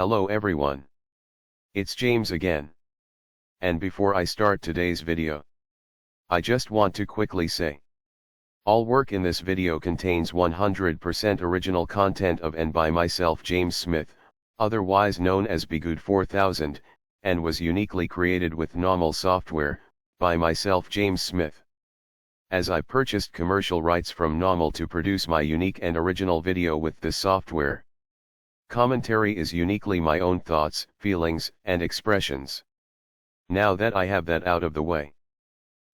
Hello everyone. It's James again. And before I start today's video, I just want to quickly say, all work in this video contains 100% original content of and by myself James Smith, otherwise known as Bgood 4000, and was uniquely created with NAWMAL software, by myself James Smith. As I purchased commercial rights from NAWMAL to produce my unique and original video with this software. Commentary is uniquely my own thoughts, feelings, and expressions. Now that I have that out of the way,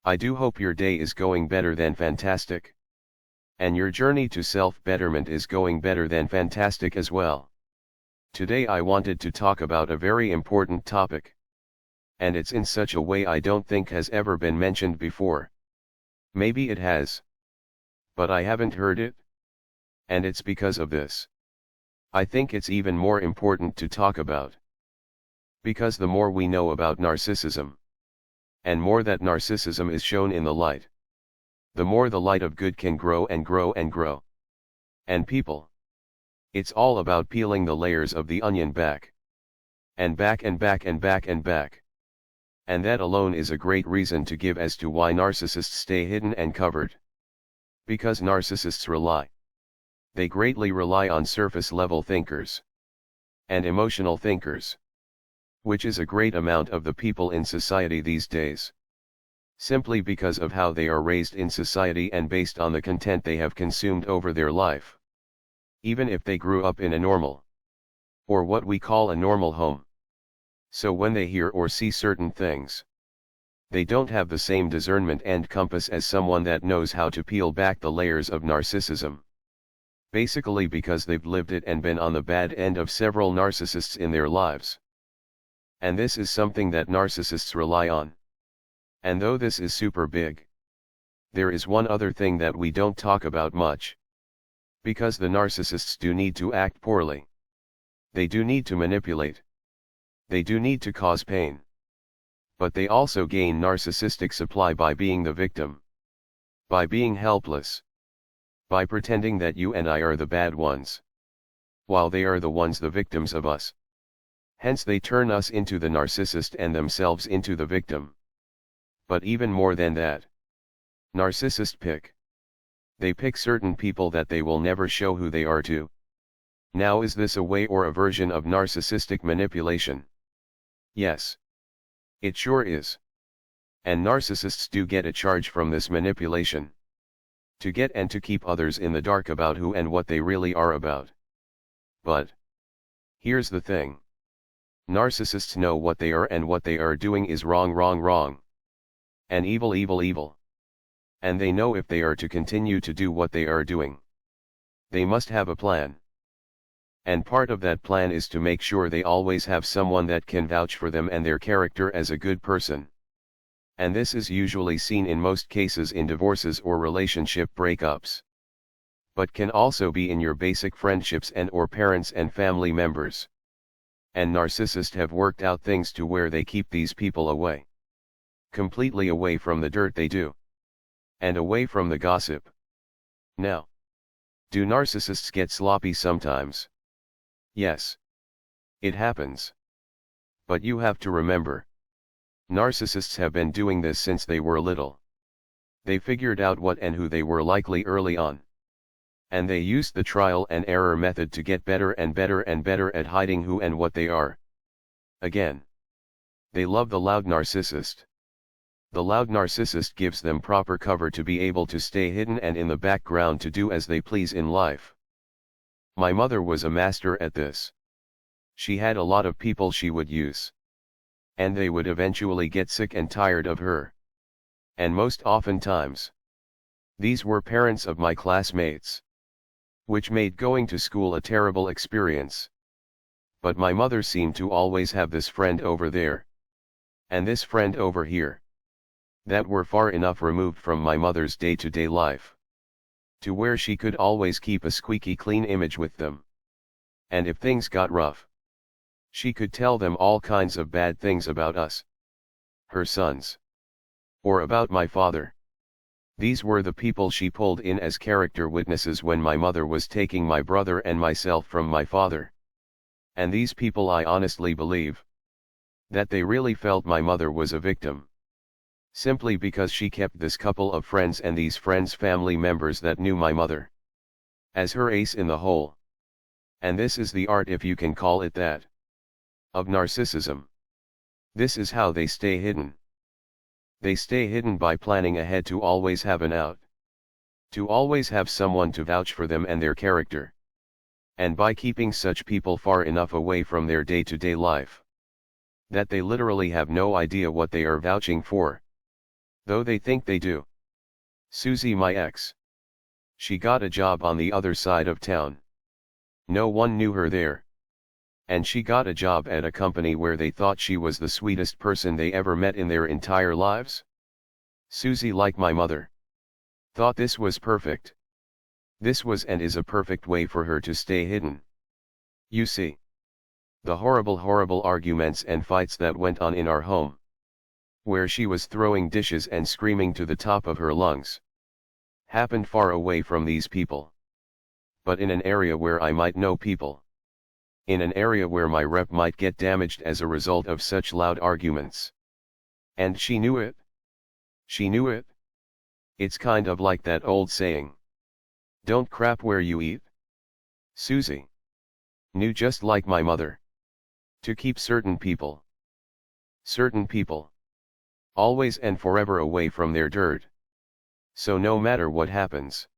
I do hope your day is going better than fantastic. And your journey to self-betterment is going better than fantastic as well. Today I wanted to talk about a very important topic. And it's in such a way I don't think has ever been mentioned before. Maybe it has. But I haven't heard it. And it's because of this. I think it's even more important to talk about. Because the more we know about narcissism, and more that narcissism is shown in the light, the more the light of good can grow and grow and grow. And people, it's all about peeling the layers of the onion back. And back and back and back and back. And that alone is a great reason to give as to why narcissists stay hidden and covered. Because narcissists they greatly rely on surface-level thinkers. And emotional thinkers. Which is a great amount of the people in society these days. Simply because of how they are raised in society and based on the content they have consumed over their life. Even if they grew up in a normal, or what we call a normal home. So when they hear or see certain things, they don't have the same discernment and compass as someone that knows how to peel back the layers of narcissism. Basically because they've lived it and been on the bad end of several narcissists in their lives. And this is something that narcissists rely on. And though this is super big, there is one other thing that we don't talk about much. Because the narcissists do need to act poorly. They do need to manipulate. They do need to cause pain. But they also gain narcissistic supply by being the victim. By being helpless. By pretending that you and I are the bad ones. While they are the ones the victims of us. Hence they turn us into the narcissist and themselves into the victim. But even more than that. Narcissists pick. They pick certain people that they will never show who they are to. Now is this a way or a version of narcissistic manipulation? Yes. It sure is. And narcissists do get a charge from this manipulation. To get and to keep others in the dark about who and what they really are about. But here's the thing. Narcissists know what they are and what they are doing is wrong, wrong, wrong. And evil, evil, evil. And they know if they are to continue to do what they are doing, they must have a plan. And part of that plan is to make sure they always have someone that can vouch for them and their character as a good person. And this is usually seen in most cases in divorces or relationship breakups. But can also be in your basic friendships and or parents and family members. And narcissists have worked out things to where they keep these people away. Completely away from the dirt they do. And away from the gossip. Now, do narcissists get sloppy sometimes? Yes. It happens. But you have to remember. Narcissists have been doing this since they were little. They figured out what and who they were likely early on. And they used the trial and error method to get better and better and better at hiding who and what they are. Again. They love the loud narcissist. The loud narcissist gives them proper cover to be able to stay hidden and in the background to do as they please in life. My mother was a master at this. She had a lot of people she would use. And they would eventually get sick and tired of her. And most oftentimes, these were parents of my classmates. Which made going to school a terrible experience. But my mother seemed to always have this friend over there. And this friend over here. That were far enough removed from my mother's day-to-day life. To where she could always keep a squeaky clean image with them. And if things got rough, she could tell them all kinds of bad things about us. Her sons. Or about my father. These were the people she pulled in as character witnesses when my mother was taking my brother and myself from my father. And these people, I honestly believe that they really felt my mother was a victim. Simply because she kept this couple of friends and these friends' family members that knew my mother as her ace in the hole. And this is the art, if you can call it that, of narcissism. This is how they stay hidden. They stay hidden by planning ahead to always have an out. To always have someone to vouch for them and their character. And by keeping such people far enough away from their day-to-day life that they literally have no idea what they are vouching for, though they think they do. Susie, my ex. She got a job on the other side of town. No one knew her there. And she got a job at a company where they thought she was the sweetest person they ever met in their entire lives. Susie, like my mother, thought this was perfect. This was and is a perfect way for her to stay hidden. You see, the horrible arguments and fights that went on in our home, where she was throwing dishes and screaming to the top of her lungs, happened far away from these people. But in an area where I might know people. In an area where my rep might get damaged as a result of such loud arguments. And she knew it. She knew it. It's kind of like that old saying, don't crap where you eat. Susie knew, just like my mother, to keep certain people always and forever away from their dirt. So no matter what happens,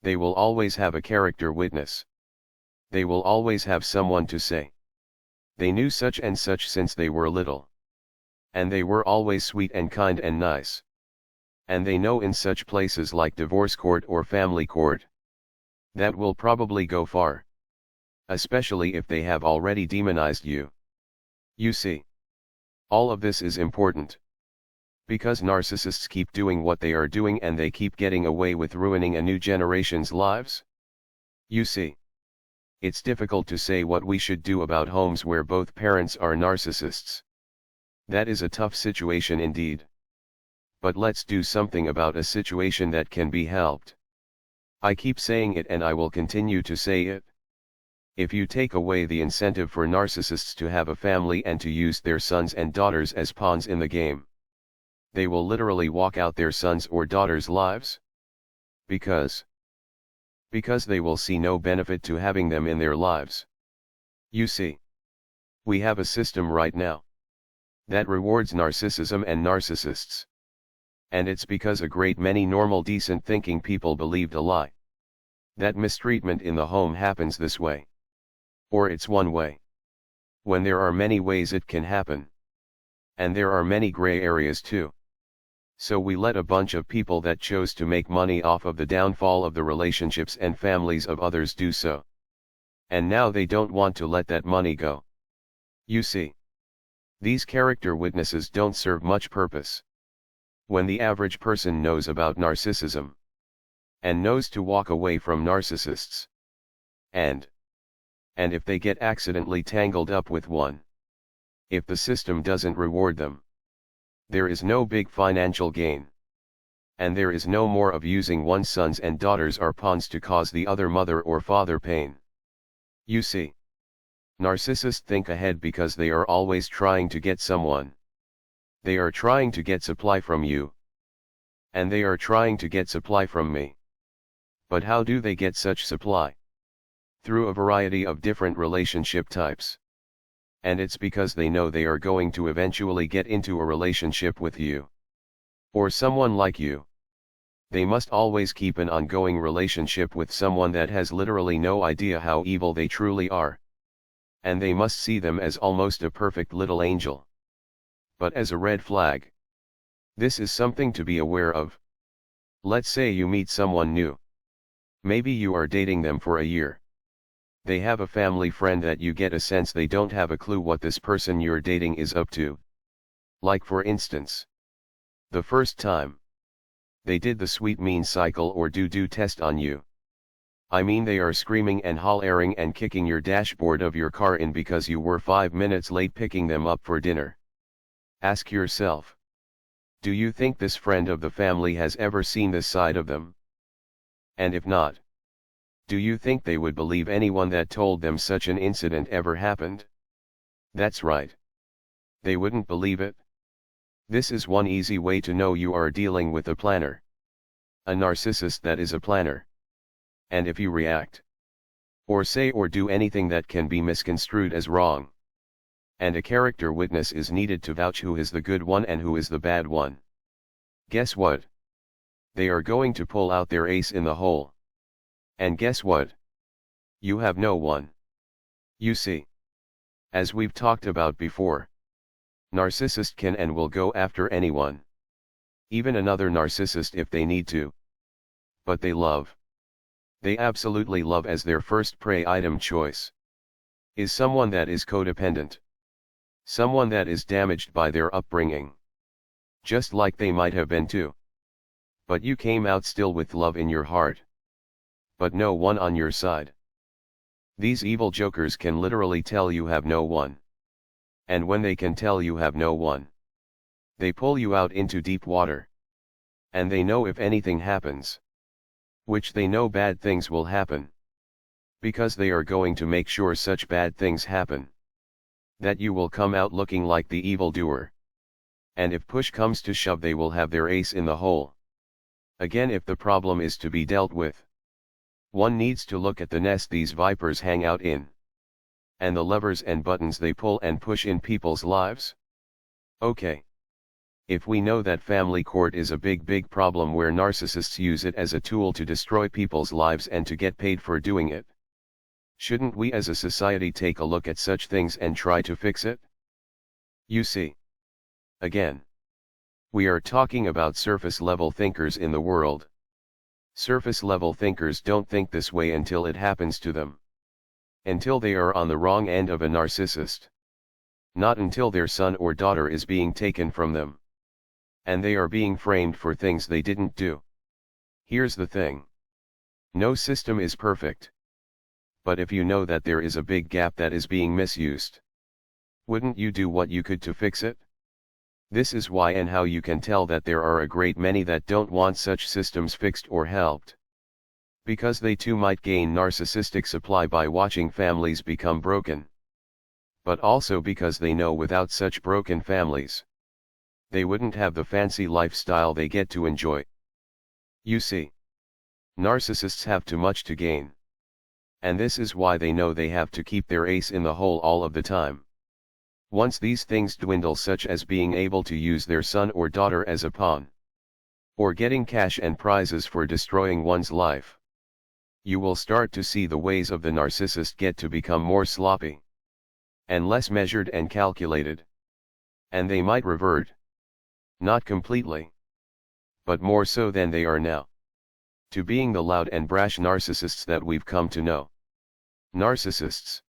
they will always have a character witness. They will always have someone to say, they knew such and such since they were little. And they were always sweet and kind and nice. And they know in such places like divorce court or family court, that will probably go far. Especially if they have already demonized you. You see, all of this is important. Because narcissists keep doing what they are doing and they keep getting away with ruining a new generation's lives. You see, it's difficult to say what we should do about homes where both parents are narcissists. That is a tough situation indeed. But let's do something about a situation that can be helped. I keep saying it and I will continue to say it. If you take away the incentive for narcissists to have a family and to use their sons and daughters as pawns in the game, they will literally walk out their sons' or daughters' lives. Because they will see no benefit to having them in their lives. You see, we have a system right now that rewards narcissism and narcissists. And it's because a great many normal decent thinking people believed a lie. That mistreatment in the home happens this way. Or it's one way. When there are many ways it can happen. And there are many gray areas too. So we let a bunch of people that chose to make money off of the downfall of the relationships and families of others do so. And now they don't want to let that money go. You see, these character witnesses don't serve much purpose. When the average person knows about narcissism, and knows to walk away from narcissists, and if they get accidentally tangled up with one, if the system doesn't reward them, there is no big financial gain. And there is no more of using one's sons and daughters or pawns to cause the other mother or father pain. You see, narcissists think ahead because they are always trying to get someone. They are trying to get supply from you. And they are trying to get supply from me. But how do they get such supply? Through a variety of different relationship types. And it's because they know they are going to eventually get into a relationship with you. Or someone like you. They must always keep an ongoing relationship with someone that has literally no idea how evil they truly are. And they must see them as almost a perfect little angel. But as a red flag. This is something to be aware of. Let's say you meet someone new. Maybe you are dating them for a year. They have a family friend that you get a sense they don't have a clue what this person you're dating is up to. Like for instance, the first time they did the sweet mean cycle or do test on you. I mean, they are screaming and hollering and kicking your dashboard of your car in because you were 5 minutes late picking them up for dinner. Ask yourself, do you think this friend of the family has ever seen this side of them? And if not, Do you think they would believe anyone that told them such an incident ever happened? That's right. They wouldn't believe it. This is one easy way to know you are dealing with a planner. A narcissist that is a planner. And if you react, or say or do anything that can be misconstrued as wrong, and a character witness is needed to vouch who is the good one and who is the bad one, guess what? They are going to pull out their ace in the hole. And guess what? You have no one. You see. As we've talked about before, narcissist can and will go after anyone. Even another narcissist if they need to. But they love. They absolutely love as their first prey item choice. Is someone that is codependent. Someone that is damaged by their upbringing. Just like they might have been too. But you came out still with love in your heart. But no one on your side. These evil jokers can literally tell you have no one. And when they can tell you have no one, they pull you out into deep water. And they know if anything happens, which they know bad things will happen, because they are going to make sure such bad things happen, that you will come out looking like the evildoer. And if push comes to shove, they will have their ace in the hole. Again, if the problem is to be dealt with, one needs to look at the nest these vipers hang out in, and the levers and buttons they pull and push in people's lives. Okay. If we know that family court is a big problem where narcissists use it as a tool to destroy people's lives and to get paid for doing it, shouldn't we as a society take a look at such things and try to fix it? You see. Again, we are talking about surface level thinkers in the world. Surface level thinkers don't think this way until it happens to them. Until they are on the wrong end of a narcissist. Not until their son or daughter is being taken from them. And they are being framed for things they didn't do. Here's the thing. No system is perfect. But if you know that there is a big gap that is being misused, wouldn't you do what you could to fix it? This is why and how you can tell that there are a great many that don't want such systems fixed or helped. Because they too might gain narcissistic supply by watching families become broken. But also because they know without such broken families, they wouldn't have the fancy lifestyle they get to enjoy. You see, narcissists have too much to gain. And this is why they know they have to keep their ace in the hole all of the time. Once these things dwindle, such as being able to use their son or daughter as a pawn, or getting cash and prizes for destroying one's life, you will start to see the ways of the narcissist get to become more sloppy, and less measured and calculated. And they might revert. Not completely, but more so than they are now, to being the loud and brash narcissists that we've come to know. Narcissists,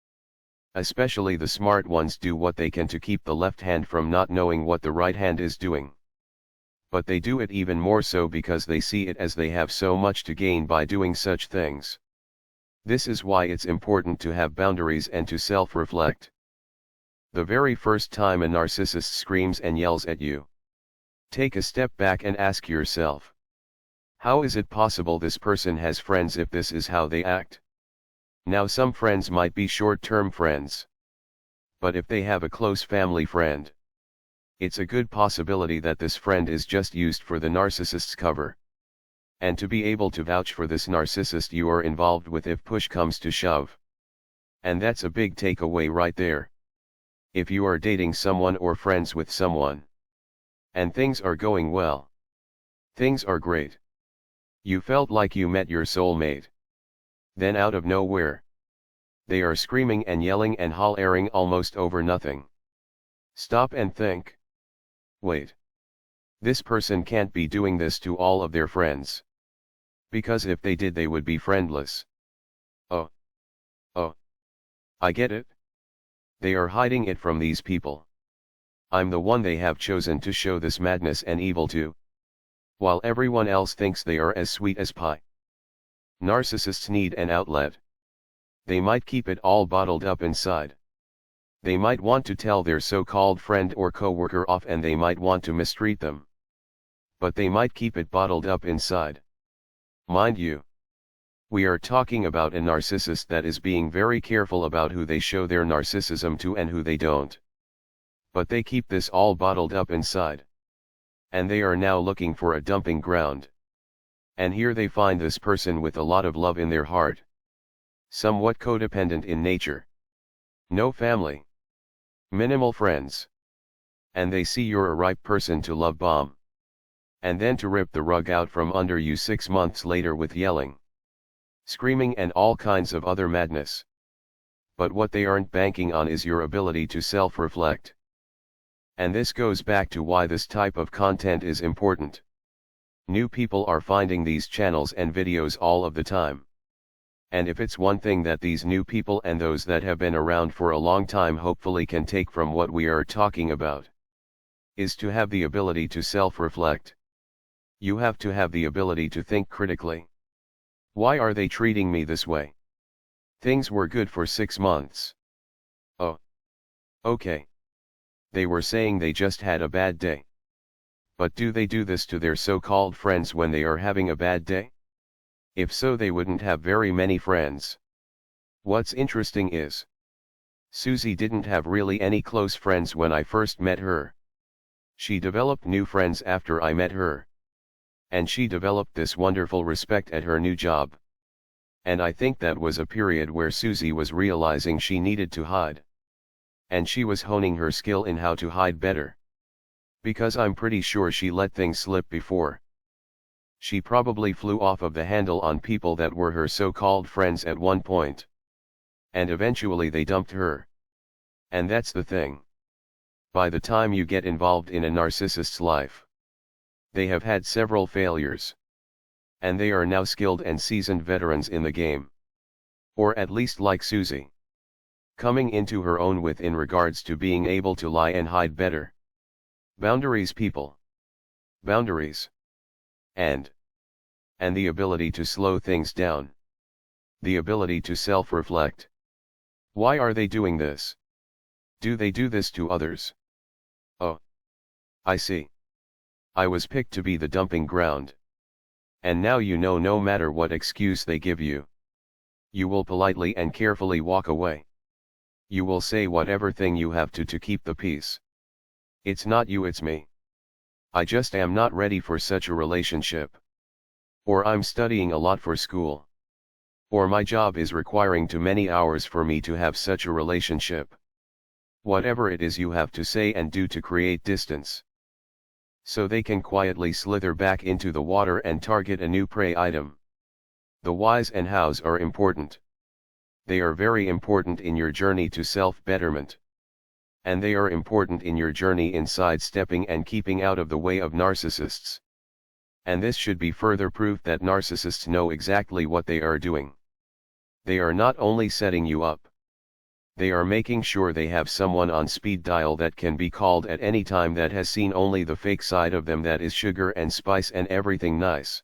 especially the smart ones, do what they can to keep the left hand from not knowing what the right hand is doing. But they do it even more so because they see it as they have so much to gain by doing such things. This is why it's important to have boundaries and to self-reflect. The very first time a narcissist screams and yells at you, take a step back and ask yourself, how is it possible this person has friends if this is how they act? Now, some friends might be short-term friends. But if they have a close family friend, it's a good possibility that this friend is just used for the narcissist's cover. And to be able to vouch for this narcissist you are involved with if push comes to shove. And that's a big takeaway right there. If you are dating someone or friends with someone, and things are going well, things are great, you felt like you met your soulmate. Then out of nowhere, they are screaming and yelling and hollering almost over nothing. Stop and think. Wait. This person can't be doing this to all of their friends. Because if they did, they would be friendless. Oh. I get it. They are hiding it from these people. I'm the one they have chosen to show this madness and evil to. While everyone else thinks they are as sweet as pie. Narcissists need an outlet. They might keep it all bottled up inside. They might want to tell their so-called friend or coworker off, and they might want to mistreat them. But they might keep it bottled up inside. Mind you, We are talking about a narcissist that is being very careful about who they show their narcissism to and who they don't. But they keep this all bottled up inside. And they are now looking for a dumping ground. And here they find this person with a lot of love in their heart. Somewhat codependent in nature. No family. Minimal friends. And they see you're a ripe person to love bomb. And then to rip the rug out from under you 6 months later with yelling, screaming and all kinds of other madness. But what they aren't banking on is your ability to self-reflect. And this goes back to why this type of content is important. New people are finding these channels and videos all of the time. And if it's one thing that these new people and those that have been around for a long time hopefully can take from what we are talking about, is to have the ability to self-reflect. You have to have the ability to think critically. Why are they treating me this way? Things were good for 6 months. Oh. Okay. They were saying they just had a bad day. But do they do this to their so-called friends when they are having a bad day? If so, they wouldn't have very many friends. What's interesting is, Susie didn't have really any close friends when I first met her. She developed new friends after I met her. And she developed this wonderful respect at her new job. And I think that was a period where Susie was realizing she needed to hide. And she was honing her skill in how to hide better. Because I'm pretty sure she let things slip before. She probably flew off of the handle on people that were her so-called friends at one point. And eventually they dumped her. And that's the thing. By the time you get involved in a narcissist's life, they have had several failures. And they are now skilled and seasoned veterans in the game. Or at least like Susie. Coming into her own with in regards to being able to lie and hide better. Boundaries, people. Boundaries. And the ability to slow things down. The ability to self-reflect. Why are they doing this? Do they do this to others? Oh. I see. I was picked to be the dumping ground. And now you know no matter what excuse they give you, you will politely and carefully walk away. You will say whatever thing you have to keep the peace. It's not you, it's me. I just am not ready for such a relationship. Or I'm studying a lot for school. Or my job is requiring too many hours for me to have such a relationship. Whatever it is you have to say and do to create distance. So they can quietly slither back into the water and target a new prey item. The whys and hows are important. They are very important in your journey to self-betterment. And they are important in your journey in sidestepping and keeping out of the way of narcissists. And this should be further proof that narcissists know exactly what they are doing. They are not only setting you up. They are making sure they have someone on speed dial that can be called at any time that has seen only the fake side of them, that is sugar and spice and everything nice.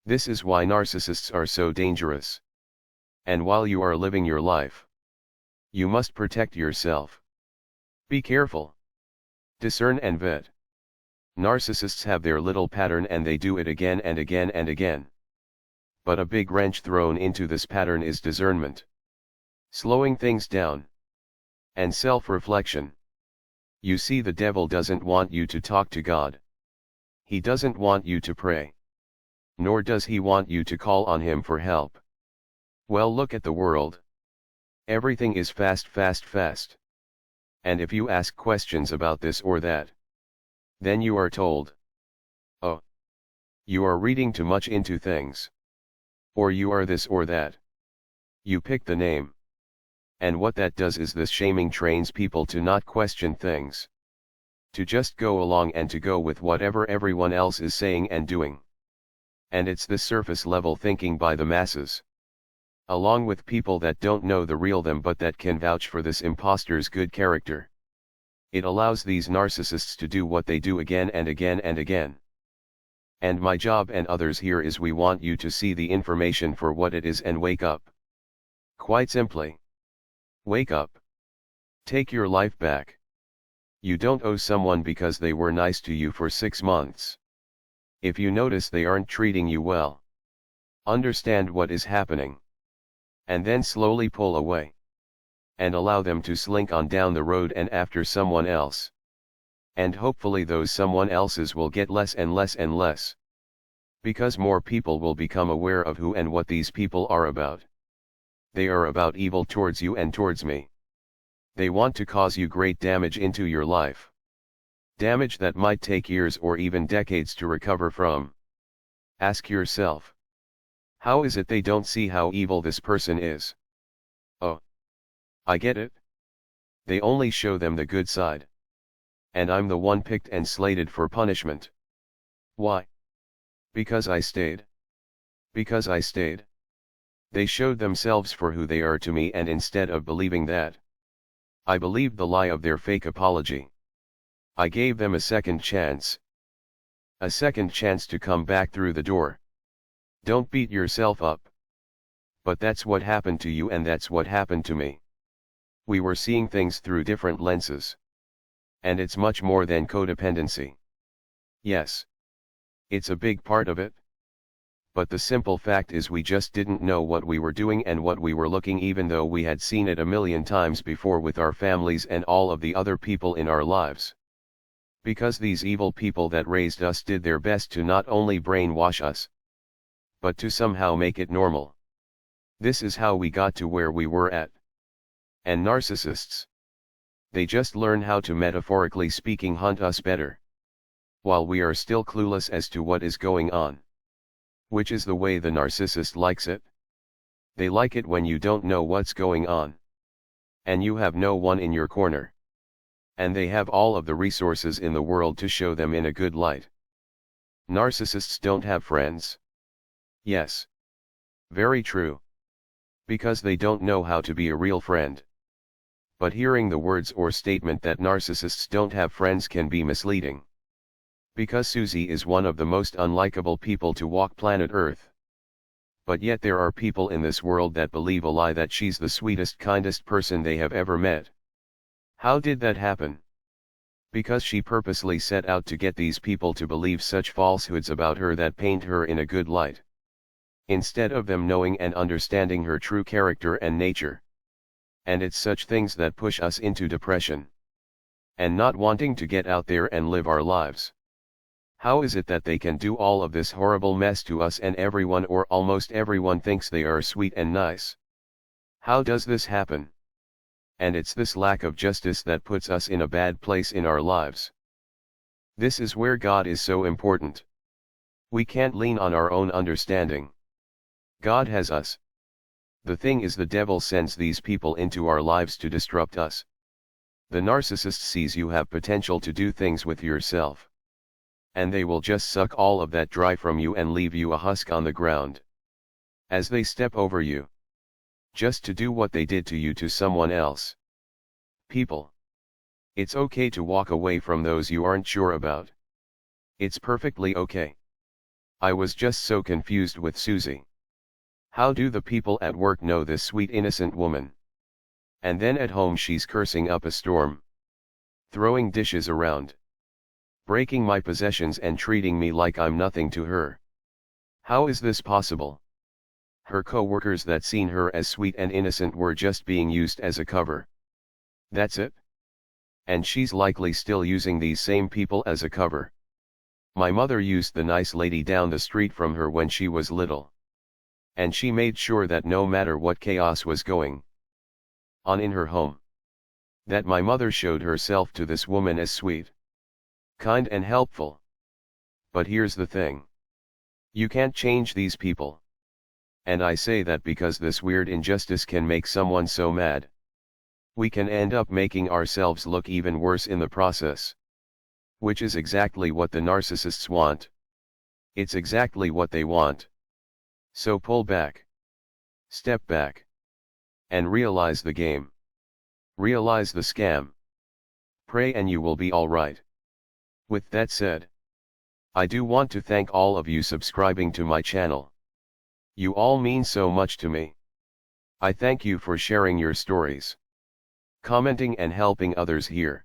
This is why narcissists are so dangerous. And while you are living your life, you must protect yourself. Be careful. Discern and vet. Narcissists have their little pattern and they do it again and again and again. But a big wrench thrown into this pattern is discernment. Slowing things down. And self-reflection. You see, the devil doesn't want you to talk to God. He doesn't want you to pray. Nor does he want you to call on him for help. Well, look at the world. Everything is fast, fast, fast. And if you ask questions about this or that, then you are told, oh, you are reading too much into things. Or you are this or that. You pick the name. And what that does is this shaming trains people to not question things. To just go along and to go with whatever everyone else is saying and doing. And it's this surface level thinking by the masses. Along with people that don't know the real them but that can vouch for this imposter's good character. It allows these narcissists to do what they do again and again and again. And my job and others here is we want you to see the information for what it is and wake up. Quite simply. Wake up. Take your life back. You don't owe someone because they were nice to you for 6 months. If you notice they aren't treating you well, Understand what is happening. And then slowly pull away. And allow them to slink on down the road and after someone else. And hopefully those someone else's will get less and less and less. Because more people will become aware of who and what these people are about. They are about evil towards you and towards me. They want to cause you great damage into your life. Damage that might take years or even decades to recover from. Ask yourself. How is it they don't see how evil this person is? Oh. I get it. They only show them the good side. And I'm the one picked and slated for punishment. Why? Because I stayed. Because I stayed. They showed themselves for who they are to me, and instead of believing that, I believed the lie of their fake apology. I gave them a second chance. A second chance to come back through the door. Don't beat yourself up. But that's what happened to you and that's what happened to me. We were seeing things through different lenses. And it's much more than codependency. Yes. It's a big part of it. But the simple fact is we just didn't know what we were doing and what we were looking, even though we had seen it a million times before with our families and all of the other people in our lives. Because these evil people that raised us did their best to not only brainwash us, but to somehow make it normal. This is how we got to where we were at. And narcissists, they just learn how to, metaphorically speaking, hunt us better. While we are still clueless as to what is going on. Which is the way the narcissist likes it. They like it when you don't know what's going on. And you have no one in your corner. And they have all of the resources in the world to show them in a good light. Narcissists don't have friends. Yes. Very true. Because they don't know how to be a real friend. But hearing the words or statement that narcissists don't have friends can be misleading. Because Susie is one of the most unlikable people to walk planet Earth. But yet there are people in this world that believe a lie that she's the sweetest, kindest person they have ever met. How did that happen? Because she purposely set out to get these people to believe such falsehoods about her that paint her in a good light. Instead of them knowing and understanding her true character and nature. And it's such things that push us into depression. And not wanting to get out there and live our lives. How is it that they can do all of this horrible mess to us and everyone or almost everyone thinks they are sweet and nice? How does this happen? And it's this lack of justice that puts us in a bad place in our lives. This is where God is so important. We can't lean on our own understanding. God has us. The thing is, the devil sends these people into our lives to disrupt us. The narcissist sees you have potential to do things with yourself. And they will just suck all of that dry from you and leave you a husk on the ground. As they step over you. Just to do what they did to you to someone else. People. It's okay to walk away from those you aren't sure about. It's perfectly okay. I was just so confused with Susie. How do the people at work know this sweet innocent woman? And then at home she's cursing up a storm. Throwing dishes around. Breaking my possessions and treating me like I'm nothing to her. How is this possible? Her co-workers that seen her as sweet and innocent were just being used as a cover. That's it? And she's likely still using these same people as a cover. My mother used the nice lady down the street from her when she was little. And she made sure that no matter what chaos was going on in her home, that my mother showed herself to this woman as sweet, kind and helpful. But here's the thing. You can't change these people. And I say that because this weird injustice can make someone so mad. We can end up making ourselves look even worse in the process. Which is exactly what the narcissists want. It's exactly what they want. So pull back. Step back. And realize the game. Realize the scam. Pray and you will be alright. With that said, I do want to thank all of you subscribing to my channel. You all mean so much to me. I thank you for sharing your stories, commenting and helping others here.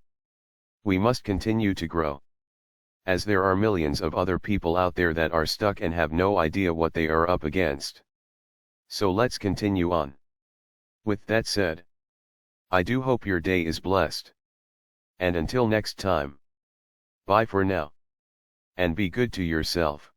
We must continue to grow. as there are millions of other people out there that are stuck and have no idea what they are up against. So let's continue on. With that said, I do hope your day is blessed. And until next time, bye for now. And be good to yourself.